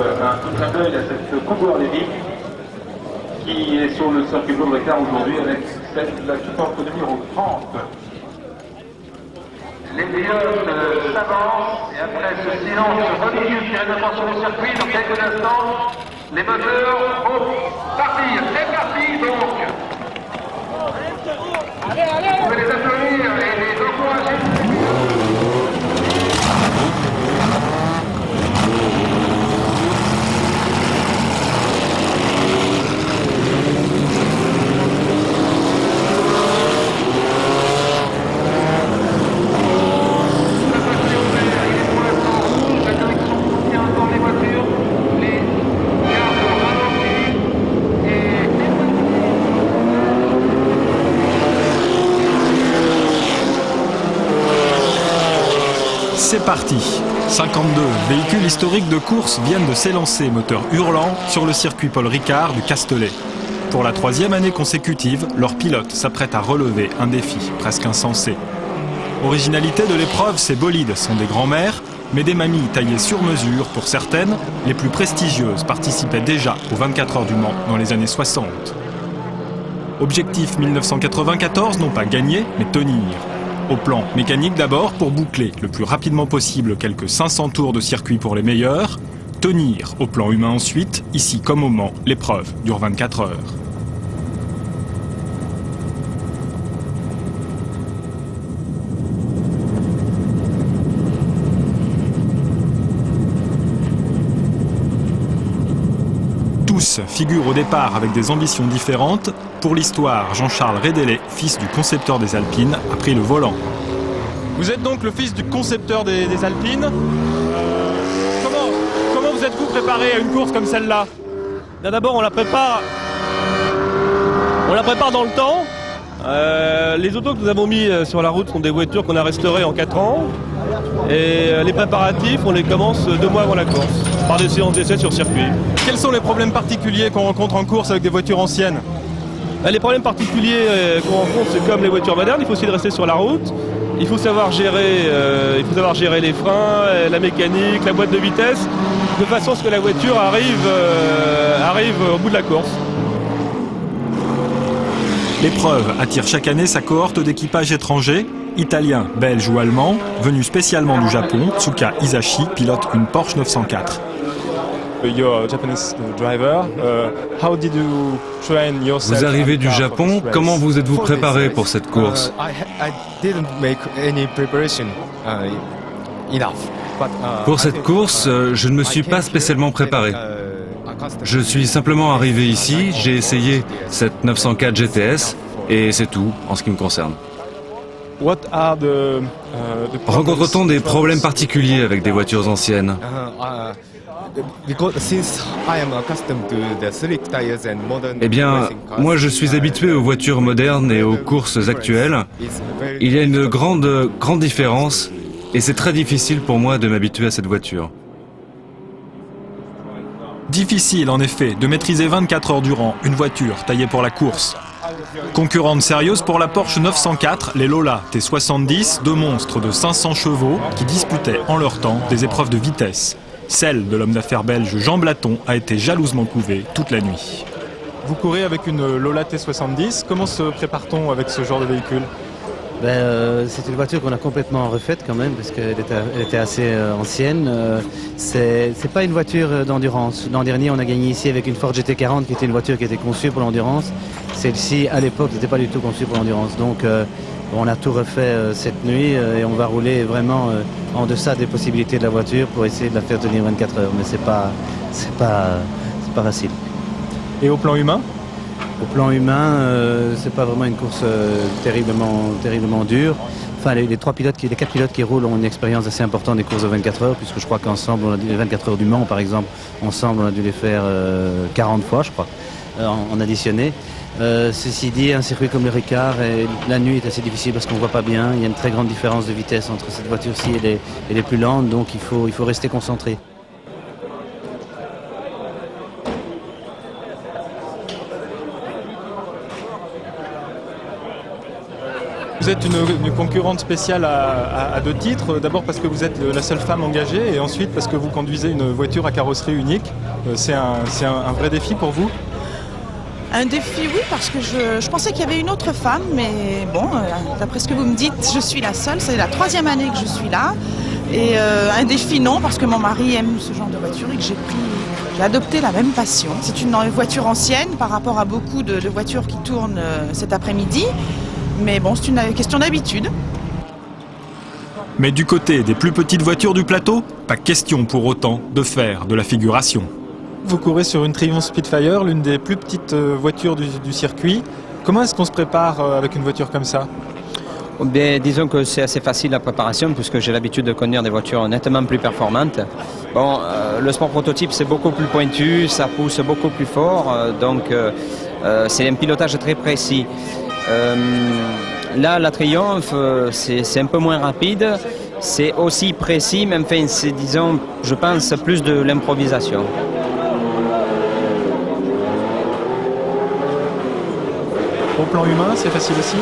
un petit clin d'œil à cette Coupe World qui est sur le circuit Paul Ricard aujourd'hui avec la porte numéro 30. Les pilotes s'avancent et après ce silence religieux qui est d'abord sur le circuit, dans quelques instants, les moteurs vont partir. C'est parti donc. Vous pouvez les applaudir et les encourager. C'est parti. 52 véhicules historiques de course viennent de s'élancer, moteur hurlant, sur le circuit Paul Ricard du Castellet. Pour la 3e année consécutive, leurs pilotes s'apprêtent à relever un défi presque insensé. Originalité de l'épreuve, ces bolides sont des grands-mères, mais des mamies taillées sur mesure pour certaines, les plus prestigieuses participaient déjà aux 24 heures du Mans dans les années 60. Objectif 1994, non pas gagner, mais tenir. Au plan mécanique d'abord, pour boucler le plus rapidement possible quelques 500 tours de circuit pour les meilleurs. Tenir au plan humain ensuite, ici comme au Mans, l'épreuve dure 24 heures. Tous figurent au départ avec des ambitions différentes. Pour l'histoire, Jean-Charles Rédélé, fils du concepteur des Alpines, a pris le volant. Vous êtes donc le fils du concepteur des Alpines. Comment vous êtes-vous préparé à une course comme celle-là? D'abord, on la prépare dans le temps. Les autos que nous avons mis sur la route sont des voitures qu'on a restaurées en 4 ans. Et les préparatifs, on les commence 2 mois avant la course, par des séances d'essai sur circuit. Quels sont les problèmes particuliers qu'on rencontre en course avec des voitures anciennes? Les problèmes particuliers qu'on rencontre, c'est comme les voitures modernes, il faut essayer de rester sur la route. Il faut savoir gérer les freins, la mécanique, la boîte de vitesse, de façon à ce que la voiture arrive au bout de la course. L'épreuve attire chaque année sa cohorte d'équipages étrangers, italiens, belges ou allemands, venus spécialement du Japon. Tsuka Hisashi pilote une Porsche 904. Vous arrivez du Japon, comment vous êtes-vous préparé pour cette course? Pour cette course, je ne me suis pas spécialement préparé. Je suis simplement arrivé ici, j'ai essayé cette 904 GTS et c'est tout en ce qui me concerne. Rencontre-t-on des problèmes particuliers avec des voitures anciennes? Eh bien, moi je suis habitué aux voitures modernes et aux courses actuelles. Il y a une grande différence et c'est très difficile pour moi de m'habituer à cette voiture. Difficile en effet de maîtriser 24 heures durant une voiture taillée pour la course. Concurrente sérieuse pour la Porsche 904, les Lola T70, 2 monstres de 500 chevaux qui disputaient en leur temps des épreuves de vitesse. Celle de l'homme d'affaires belge Jean Blaton a été jalousement couvée toute la nuit. Vous courez avec une Lola T70, comment se prépare-t-on avec ce genre de véhicule? C'est une voiture qu'on a complètement refaite quand même parce qu'elle était assez ancienne. C'est pas une voiture d'endurance. L'an dernier on a gagné ici avec une Ford GT40 qui était une voiture qui était conçue pour l'endurance. Celle-ci à l'époque n'était pas du tout conçue pour l'endurance. Donc on a tout refait cette nuit et on va rouler vraiment en deçà des possibilités de la voiture pour essayer de la faire tenir 24 heures. Mais c'est pas facile. Et au plan humain? Au plan humain, c'est pas vraiment une course terriblement dure. Enfin, les 4 pilotes qui roulent ont une expérience assez importante des courses de 24 heures, puisque je crois qu'ensemble, on a dit les 24 heures du Mans, par exemple, ensemble, on a dû les faire 40 fois, je crois, en additionné. Ceci dit, un circuit comme le Ricard, la nuit est assez difficile parce qu'on voit pas bien. Il y a une très grande différence de vitesse entre cette voiture-ci et les plus lentes, donc il faut rester concentré. Vous êtes une concurrente spéciale à 2 titres. D'abord parce que vous êtes la seule femme engagée et ensuite parce que vous conduisez une voiture à carrosserie unique. C'est un vrai défi pour vous? Un défi, oui, parce que je pensais qu'il y avait une autre femme, mais bon, d'après ce que vous me dites, je suis la seule. C'est la 3e année que je suis là. Et un défi, non, parce que mon mari aime ce genre de voiture et que j'ai adopté la même passion. C'est une voiture ancienne par rapport à beaucoup de voitures qui tournent cet après-midi. Mais bon, c'est une question d'habitude. Mais du côté des plus petites voitures du plateau, pas question pour autant de faire de la figuration. Vous courez sur une Triumph Spitfire, l'une des plus petites voitures du circuit. Comment est-ce qu'on se prépare avec une voiture comme ça? Bien, disons que c'est assez facile la préparation puisque j'ai l'habitude de conduire des voitures nettement plus performantes. Bon, le sport prototype c'est beaucoup plus pointu, ça pousse beaucoup plus fort, donc c'est un pilotage très précis. Là, la Triumph, c'est un peu moins rapide, c'est aussi précis, mais enfin, c'est, disons, je pense, plus de l'improvisation. Au plan humain, c'est facile aussi?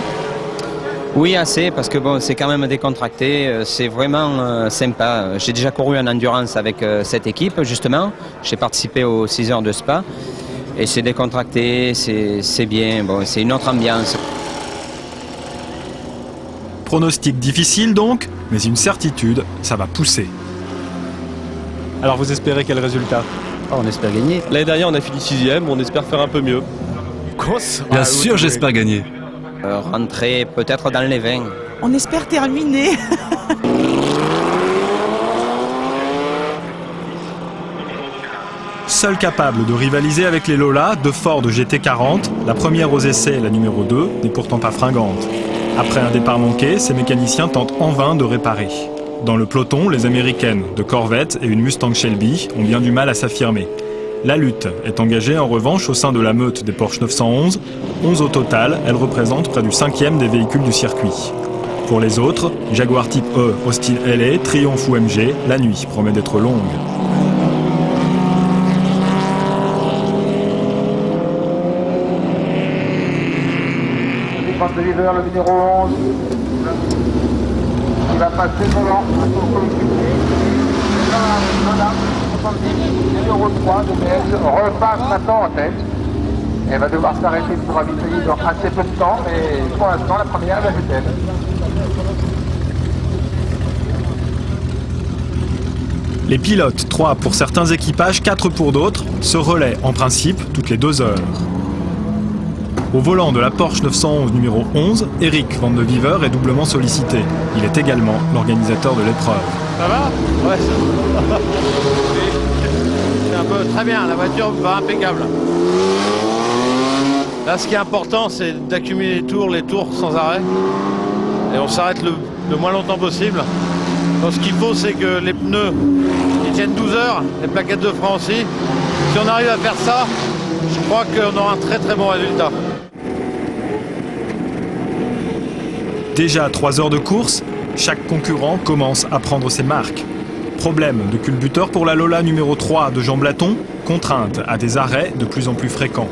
Oui, assez, parce que bon, c'est quand même décontracté, c'est vraiment sympa. J'ai déjà couru en endurance avec cette équipe, justement. J'ai participé aux 6 heures de Spa. Et c'est décontracté, c'est bien, bon, c'est une autre ambiance. Pronostic difficile donc, mais une certitude, ça va pousser. Alors vous espérez quel résultat? On espère gagner. L'année dernière, on a fini 6e, on espère faire un peu mieux. Bien sûr, j'espère gagner. Rentrer peut-être dans les 20. On espère terminer. Seule capable de rivaliser avec les Lola, de Ford GT40, la première aux essais, la numéro 2, n'est pourtant pas fringante. Après un départ manqué, ces mécaniciens tentent en vain de réparer. Dans le peloton, les Américaines de Corvette et une Mustang Shelby ont bien du mal à s'affirmer. La lutte est engagée en revanche au sein de la meute des Porsche 911. 11 au total, elle représente près du 5e des véhicules du circuit. Pour les autres, Jaguar Type E au style LA, Triumph ou MG, la nuit promet d'être longue. De Viver, le numéro 11, qui va passer devant son coéquipier. Là, 70, numéro 3 de BS, repasse maintenant en tête. Elle va devoir s'arrêter pour ravitailler dans assez peu de temps, mais pour l'instant, la première, elle est elle. Les pilotes, 3 pour certains équipages, 4 pour d'autres, se relaient en principe toutes les 2 heures. Au volant de la Porsche 911 numéro 11, Eric Van de Viver est doublement sollicité. Il est également l'organisateur de l'épreuve. Ça va? Ouais, ça va. C'est un peu très bien, la voiture va impeccable. Là, ce qui est important, c'est d'accumuler les tours sans arrêt. Et on s'arrête le moins longtemps possible. Donc, ce qu'il faut, c'est que les pneus ils tiennent 12 heures, les plaquettes de frein aussi. Si on arrive à faire ça, je crois qu'on aura un très très bon résultat. Déjà à 3 heures de course, chaque concurrent commence à prendre ses marques. Problème de culbuteur pour la Lola numéro 3 de Jean Blaton, contrainte à des arrêts de plus en plus fréquents.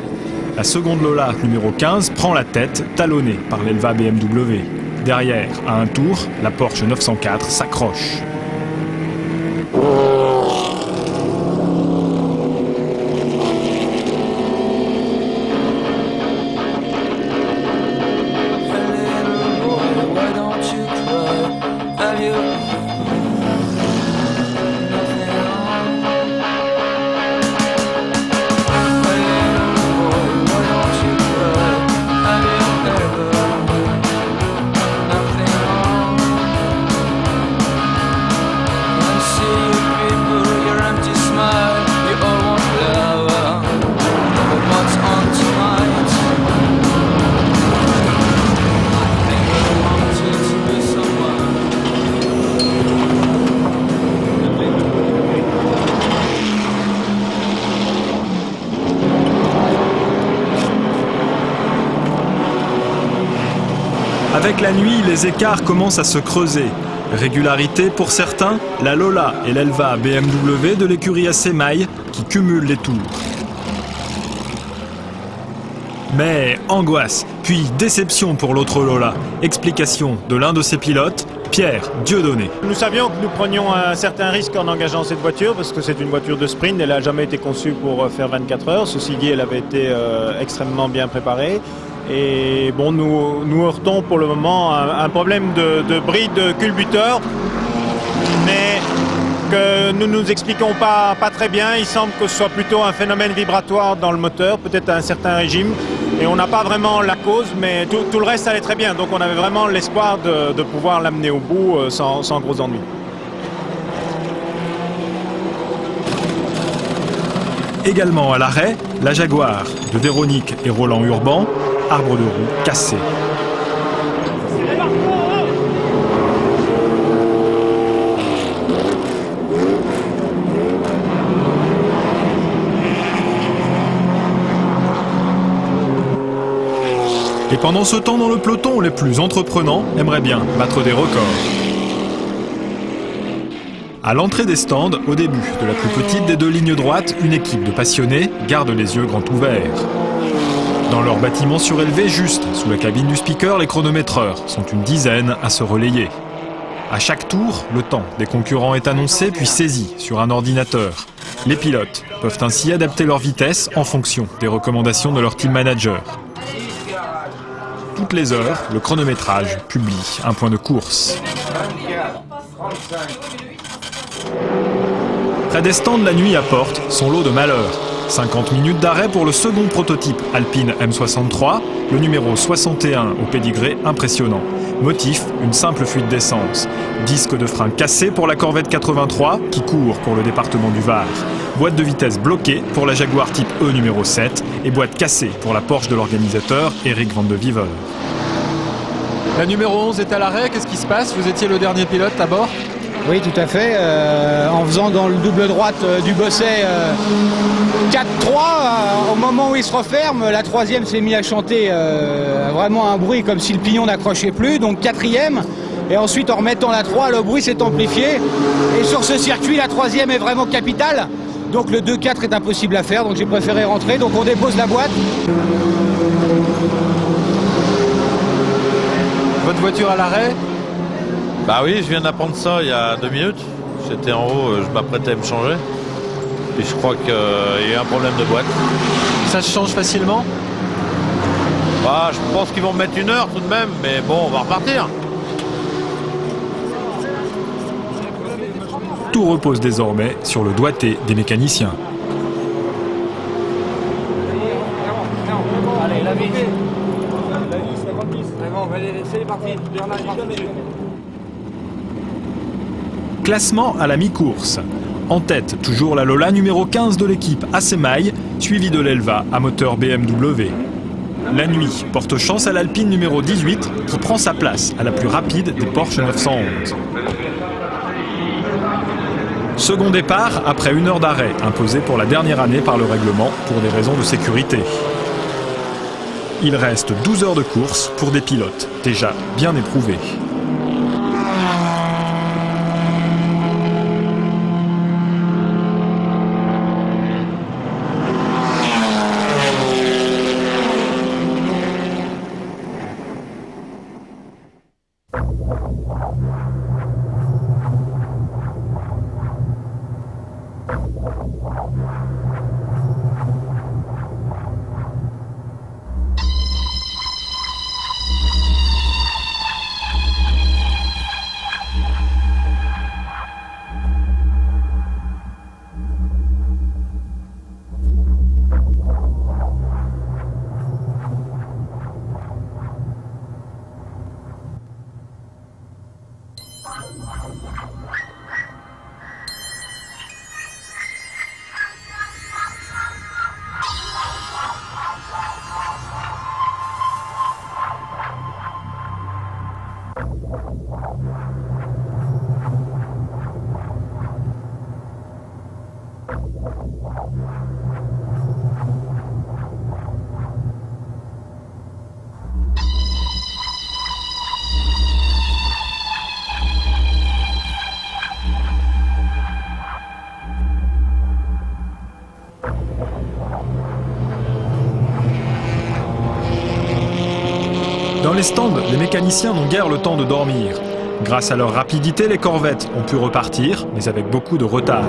La seconde Lola numéro 15 prend la tête, talonnée par l'Elva BMW. Derrière, à un tour, la Porsche 904 s'accroche. Avec la nuit, les écarts commencent à se creuser. Régularité pour certains, la Lola et l'Elva BMW de l'écurie AC Maille qui cumulent les tours. Mais angoisse, puis déception pour l'autre Lola. Explication de l'un de ses pilotes, Pierre Dieudonné. Nous savions que nous prenions un certain risque en engageant cette voiture parce que c'est une voiture de sprint, elle n'a jamais été conçue pour faire 24 heures. Ceci dit, elle avait été extrêmement bien préparée. Et bon, nous heurtons pour le moment un problème de bride de culbuteur, mais que nous nous expliquons pas très bien. Il semble que ce soit plutôt un phénomène vibratoire dans le moteur, peut-être à un certain régime. Et on n'a pas vraiment la cause, mais tout le reste allait très bien. Donc on avait vraiment l'espoir de pouvoir l'amener au bout sans gros ennuis. Également à l'arrêt, la Jaguar de Véronique et Roland Urban, arbre de roue cassé. Et pendant ce temps, dans le peloton, les plus entreprenants aimeraient bien battre des records. À l'entrée des stands, au début de la plus petite des deux lignes droites, une équipe de passionnés garde les yeux grands ouverts. Dans leur bâtiment surélevé, juste sous la cabine du speaker, les chronométreurs sont une dizaine à se relayer. À chaque tour, le temps des concurrents est annoncé puis saisi sur un ordinateur. Les pilotes peuvent ainsi adapter leur vitesse en fonction des recommandations de leur team manager. Toutes les heures, le chronométrage publie un point de course. Près des stands, la nuit apporte son lot de malheurs. 50 minutes d'arrêt pour le second prototype Alpine M63, le numéro 61 au pédigré impressionnant. Motif, une simple fuite d'essence. Disque de frein cassé pour la Corvette 83 qui court pour le département du Var. Boîte de vitesse bloquée pour la Jaguar type E numéro 7 et boîte cassée pour la Porsche de l'organisateur Eric Van de Wever. La numéro 11 est à l'arrêt, qu'est-ce qui se passe? Vous étiez le dernier pilote à bord? Oui, tout à fait. En faisant dans le double droite du Bosset 4-3, au moment où il se referme, la troisième s'est mise à chanter vraiment un bruit comme si le pignon n'accrochait plus, donc quatrième. Et ensuite, en remettant la 3, le bruit s'est amplifié. Et sur ce circuit, la troisième est vraiment capitale. Donc le 2-4 est impossible à faire, donc j'ai préféré rentrer. Donc on dépose la boîte. Votre voiture à l'arrêt? Bah oui, je viens d'apprendre ça il y a 2 minutes. J'étais en haut, je m'apprêtais à me changer. Et je crois qu'il y a eu un problème de boîte. Ça se change facilement? Bah, je pense qu'ils vont mettre 1 heure tout de même, mais bon, on va repartir. Tout repose désormais sur le doigté des mécaniciens. Allez, la vie. C'est parti. Classement à la mi-course. En tête, toujours la Lola numéro 15 de l'équipe Assemaille, suivie de l'Elva à moteur BMW. La nuit porte chance à l'Alpine numéro 18 qui prend sa place à la plus rapide des Porsche 911. Second départ après 1 heure d'arrêt, imposé pour la dernière année par le règlement pour des raisons de sécurité. Il reste 12 heures de course pour des pilotes déjà bien éprouvés. Dans les stands, les mécaniciens n'ont guère le temps de dormir. Grâce à leur rapidité, les corvettes ont pu repartir, mais avec beaucoup de retard.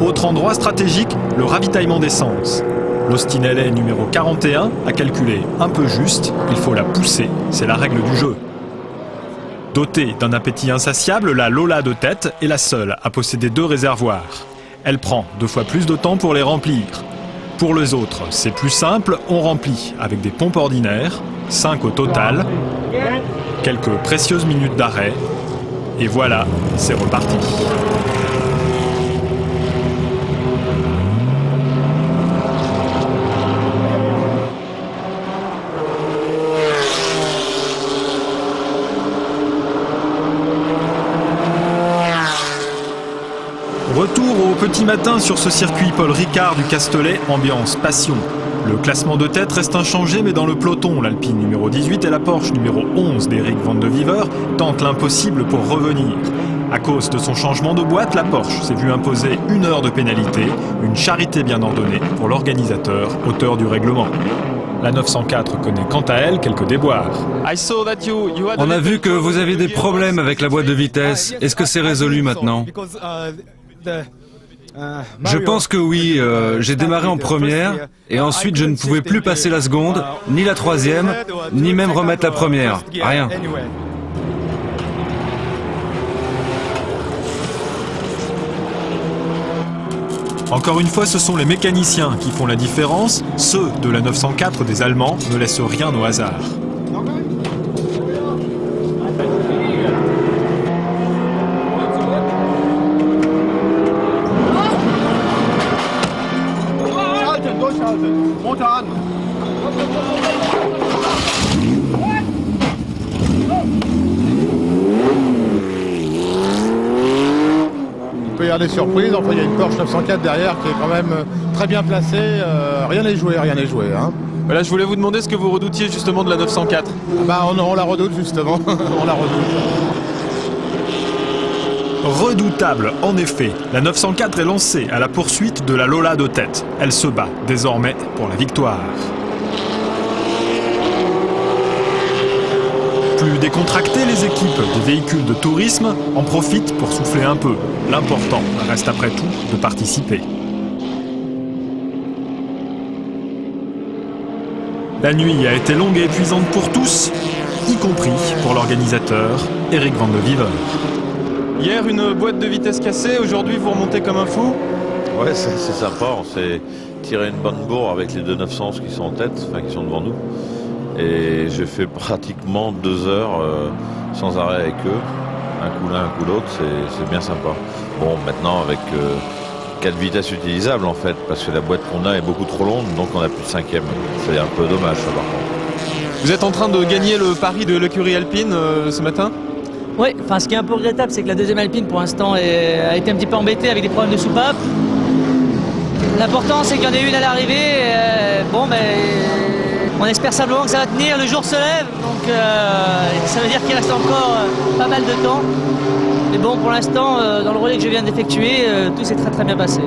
Autre endroit stratégique, le ravitaillement d'essence. L'Austin LA numéro 41 a calculé un peu juste, il faut la pousser, c'est la règle du jeu. Dotée d'un appétit insatiable, la Lola de tête est la seule à posséder 2 réservoirs. Elle prend 2 fois plus de temps pour les remplir. Pour les autres, c'est plus simple, on remplit avec des pompes ordinaires, 5 au total, quelques précieuses minutes d'arrêt, et voilà, c'est reparti. Retour au petit matin sur ce circuit Paul Ricard du Castellet, ambiance passion. Le classement de tête reste inchangé, mais dans le peloton, l'Alpine numéro 18 et la Porsche numéro 11 d'Eric Van de Wever tentent l'impossible pour revenir. À cause de son changement de boîte, la Porsche s'est vue imposer 1 heure de pénalité, une charité bien ordonnée pour l'organisateur, auteur du règlement. La 904 connaît quant à elle quelques déboires. On a vu que vous aviez des problèmes avec la boîte de vitesse. Est-ce que c'est résolu maintenant ? Je pense que oui. J'ai démarré en première et ensuite je ne pouvais plus passer la seconde, ni la troisième, ni même remettre la première. Rien. Encore une fois, ce sont les mécaniciens qui font la différence. Ceux de la 904 des Allemands ne laissent rien au hasard. Il peut y avoir des surprises, enfin il y a une Porsche 904 derrière qui est quand même très bien placée, rien n'est joué, hein. Voilà, je voulais vous demander ce que vous redoutiez justement de la 904. On la redoute justement, on la redoute. Redoutable, en effet, la 904 est lancée à la poursuite de la Lola de tête. Elle se bat désormais pour la victoire. Plus décontractées, les équipes des véhicules de tourisme en profitent pour souffler un peu. L'important reste après tout de participer. La nuit a été longue et épuisante pour tous, y compris pour l'organisateur, Eric Van de Wever. Hier, une boîte de vitesse cassée, aujourd'hui vous remontez comme un fou. Ouais, c'est sympa, on s'est tiré une bonne bourre avec les 2 900 qui sont en tête, enfin qui sont devant nous. Et j'ai fait pratiquement 2 heures sans arrêt avec eux, un coup l'un, un coup l'autre, c'est bien sympa. Bon, maintenant avec 4 vitesses utilisables en fait, parce que la boîte qu'on a est beaucoup trop longue, donc on n'a plus de 5e. C'est un peu dommage ça par contre. Vous êtes en train de gagner le pari de l'écurie Alpine ce matin ? Oui, enfin ce qui est un peu regrettable, c'est que la 2e Alpine pour l'instant a été un petit peu embêtée avec des problèmes de soupape. L'important c'est qu'il y en ait une à l'arrivée, on espère simplement que ça va tenir, le jour se lève, donc ça veut dire qu'il reste encore pas mal de temps. Mais bon, pour l'instant, dans le relais que je viens d'effectuer, tout s'est très très bien passé.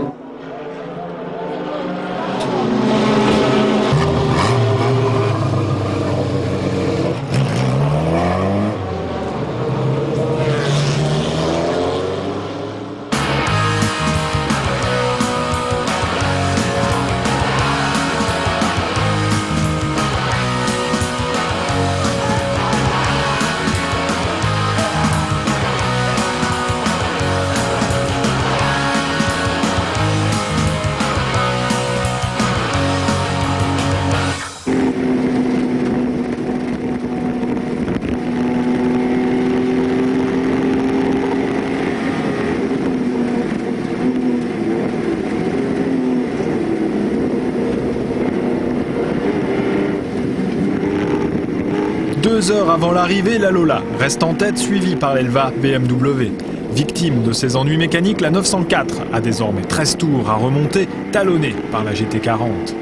Deux heures avant l'arrivée, la Lola reste en tête, suivie par l'Elva BMW. Victime de ses ennuis mécaniques, la 904 a désormais 13 tours à remonter, talonnée par la GT40.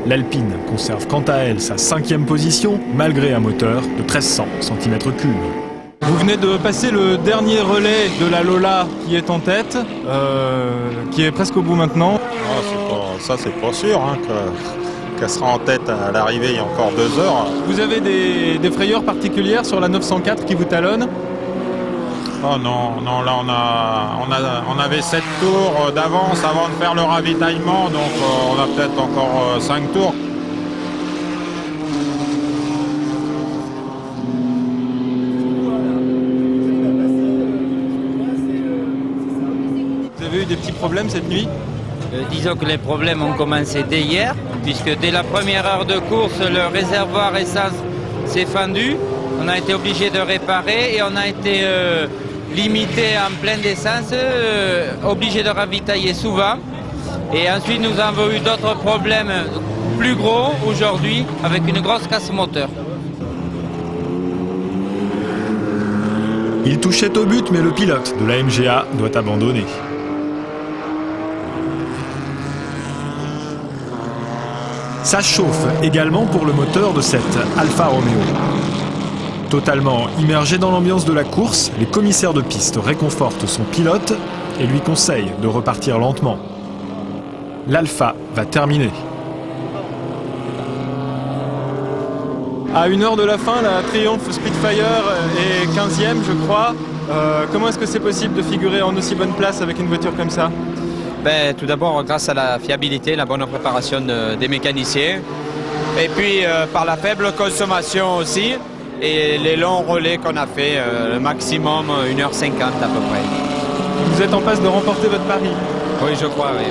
L'Alpine conserve quant à elle sa 5e position, malgré un moteur de 1300 cm3. Vous venez de passer le dernier relais de la Lola qui est en tête, qui est presque au bout maintenant. Ça c'est pas sûr, hein, qu'elle sera en tête à l'arrivée il y a encore 2 heures. Vous avez des frayeurs particulières sur la 904 qui vous talonne? Oh non, là on avait 7 tours d'avance avant de faire le ravitaillement, donc on a peut-être encore 5 tours. Vous avez eu des petits problèmes cette nuit? Disons que les problèmes ont commencé dès hier, puisque dès la première heure de course, le réservoir essence s'est fendu. On a été obligé de réparer et on a été limité en plein d'essence, obligé de ravitailler souvent. Et ensuite, nous avons eu d'autres problèmes plus gros aujourd'hui, avec une grosse casse moteur. Il touchait au but, mais le pilote de la MGA doit abandonner. Ça chauffe également pour le moteur de cette Alfa Romeo. Totalement immergé dans l'ambiance de la course, les commissaires de piste réconfortent son pilote et lui conseillent de repartir lentement. L'Alfa va terminer. À 1 heure de la fin, la Triumph Spitfire est 15e, je crois. Comment est-ce que c'est possible de figurer en aussi bonne place avec une voiture comme ça? Tout d'abord, grâce à la fiabilité, la bonne préparation des mécaniciens. Et puis, par la faible consommation aussi. Et les longs relais qu'on a fait, le maximum 1h50 à peu près. Vous êtes en passe de remporter votre pari? Oui, je crois, oui.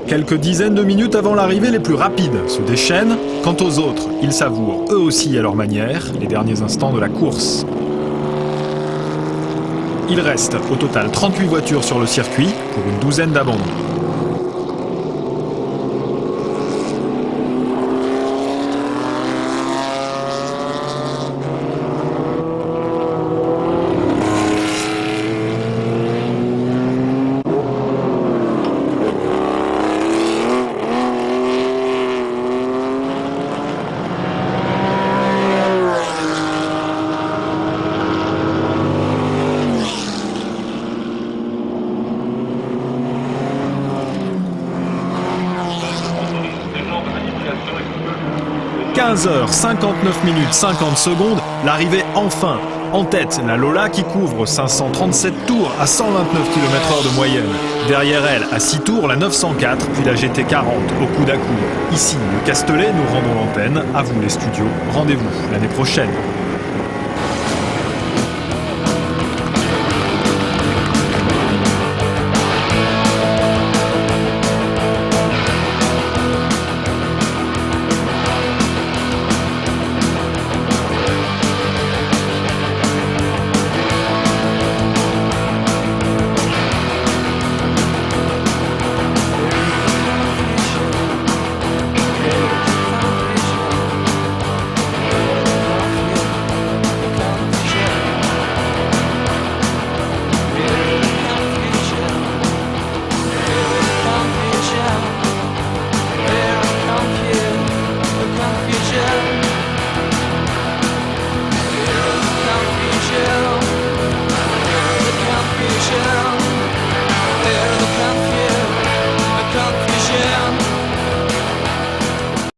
Quelques dizaines de minutes avant l'arrivée, les plus rapides se déchaînent. Quant aux autres, ils savourent eux aussi à leur manière les derniers instants de la course. Il reste au total 38 voitures sur le circuit pour une douzaine d'abandons. « 15h59 minutes 50 secondes, l'arrivée enfin. En tête, la Lola qui couvre 537 tours à 129 km/h de moyenne. Derrière elle, à 6 tours, la 904, puis la GT40 au coude à coude. Ici, le Castellet, nous rendons l'antenne. À vous les studios. Rendez-vous l'année prochaine.